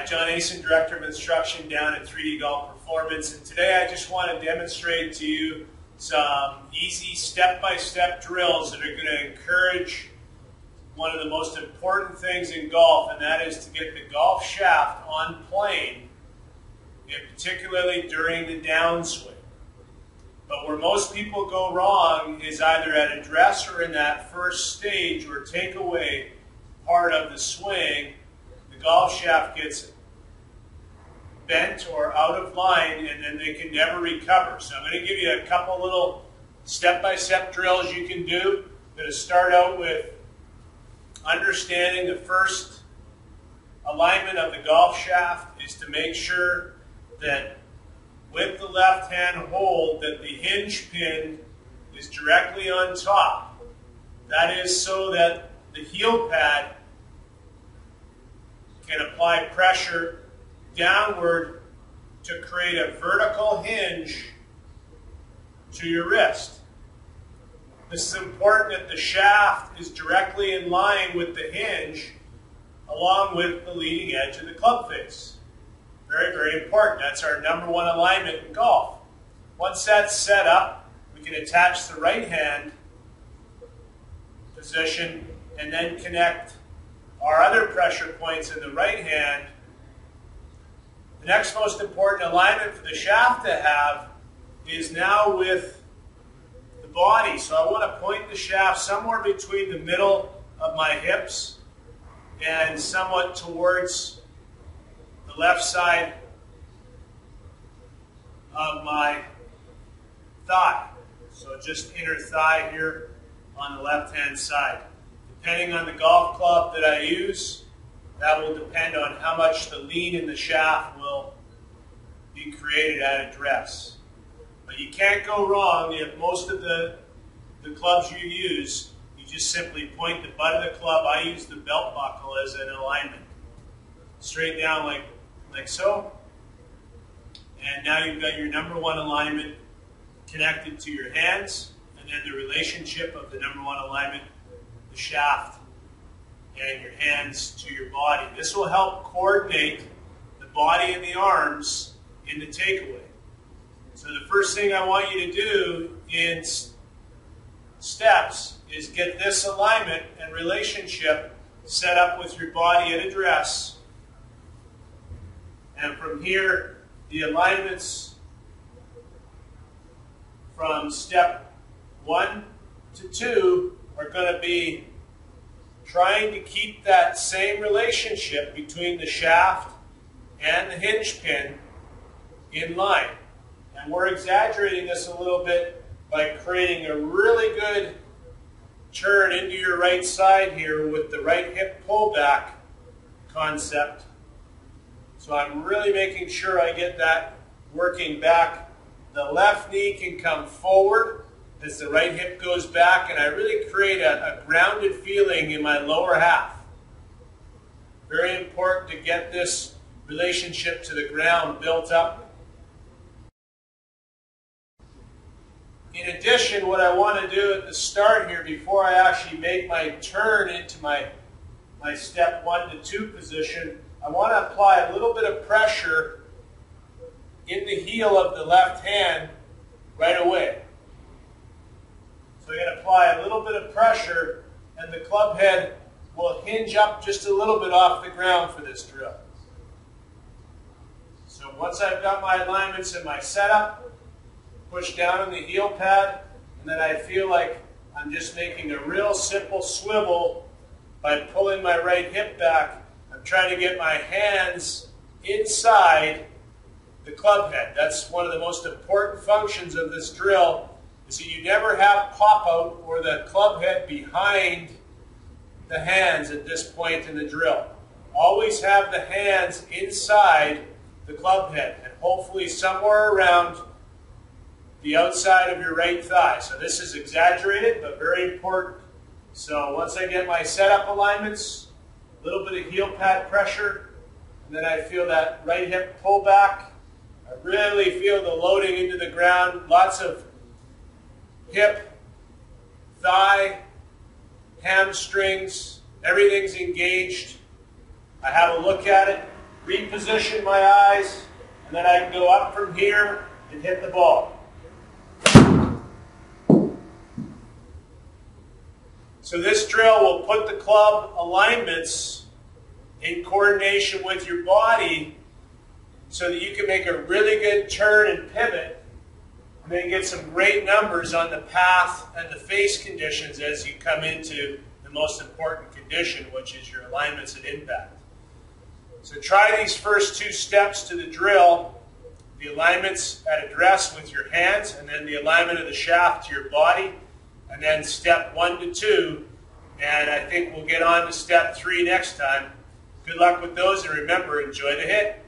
John Asen, Director of Instruction down at 3D Golf Performance, and today I just want to demonstrate to you some easy step-by-step drills that are going to encourage one of the most important things in golf, and that is to get the golf shaft on plane, and particularly during the downswing. But where most people go wrong is either at address or in that first stage or takeaway part of the swing. The golf shaft gets bent or out of line, and then they can never recover. So I'm going to give you a couple little step-by-step drills you can do. I'm going to start out with understanding the first alignment of the golf shaft is to make sure that with the left hand hold that the hinge pin is directly on top. That is so that the heel pad can apply pressure downward to create a vertical hinge to your wrist. This is important that the shaft is directly in line with the hinge along with the leading edge of the club face. Very, very important. That's our number one alignment in golf. Once that's set up, we can attach the right hand position and then connect our other pressure points in the right hand. The next most important alignment for the shaft to have is now with the body. So I want to point the shaft somewhere between the middle of my hips and somewhat towards the left side of my thigh. So just inner thigh here on the left hand side. Depending on the golf club that I use, that will depend on how much the lean in the shaft will be created at address. But you can't go wrong if most of the clubs you use, you just simply point the butt of the club. I use the belt buckle as an alignment. Straight down like so. And now you've got your number one alignment connected to your hands, and then the relationship of the number one alignment, the shaft and your hands to your body. This will help coordinate the body and the arms in the takeaway. So the first thing I want you to do in steps is get this alignment and relationship set up with your body at address. And from here, the alignments from step 1 to 2 are going to be trying to keep that same relationship between the shaft and the hinge pin in line. And we're exaggerating this a little bit by creating a really good turn into your right side here with the right hip pullback concept. So I'm really making sure I get that working back. The left knee can come forward as the right hip goes back, and I really create a grounded feeling in my lower half. Very important to get this relationship to the ground built up. In addition, what I want to do at the start here, before I actually make my turn into my step 1 to 2 position, I want to apply a little bit of pressure in the heel of the left hand right away. So I'm going to apply a little bit of pressure, and the club head will hinge up just a little bit off the ground for this drill. So once I've got my alignments and my setup, push down on the heel pad, and then I feel like I'm just making a real simple swivel by pulling my right hip back. I'm trying to get my hands inside the club head. That's one of the most important functions of this drill, is that you never have pop out or the club head behind the hands at this point in the drill. Always have the hands inside the club head and hopefully somewhere around the outside of your right thigh. So this is exaggerated but very important. So once I get my setup alignments, a little bit of heel pad pressure, and then I feel that right hip pull back. I really feel the loading into the ground, lots of hip, thigh, hamstrings, everything's engaged. I have a look at it, reposition my eyes, and then I can go up from here and hit the ball. So this drill will put the club alignments in coordination with your body so that you can make a really good turn and pivot and then get some great numbers on the path and the face conditions as you come into the most important condition, which is your alignments at impact. So try these first two steps to the drill, the alignments at address with your hands, and then the alignment of the shaft to your body, and then step 1 to 2, and I think we'll get on to step 3 next time. Good luck with those, and remember, enjoy the hit.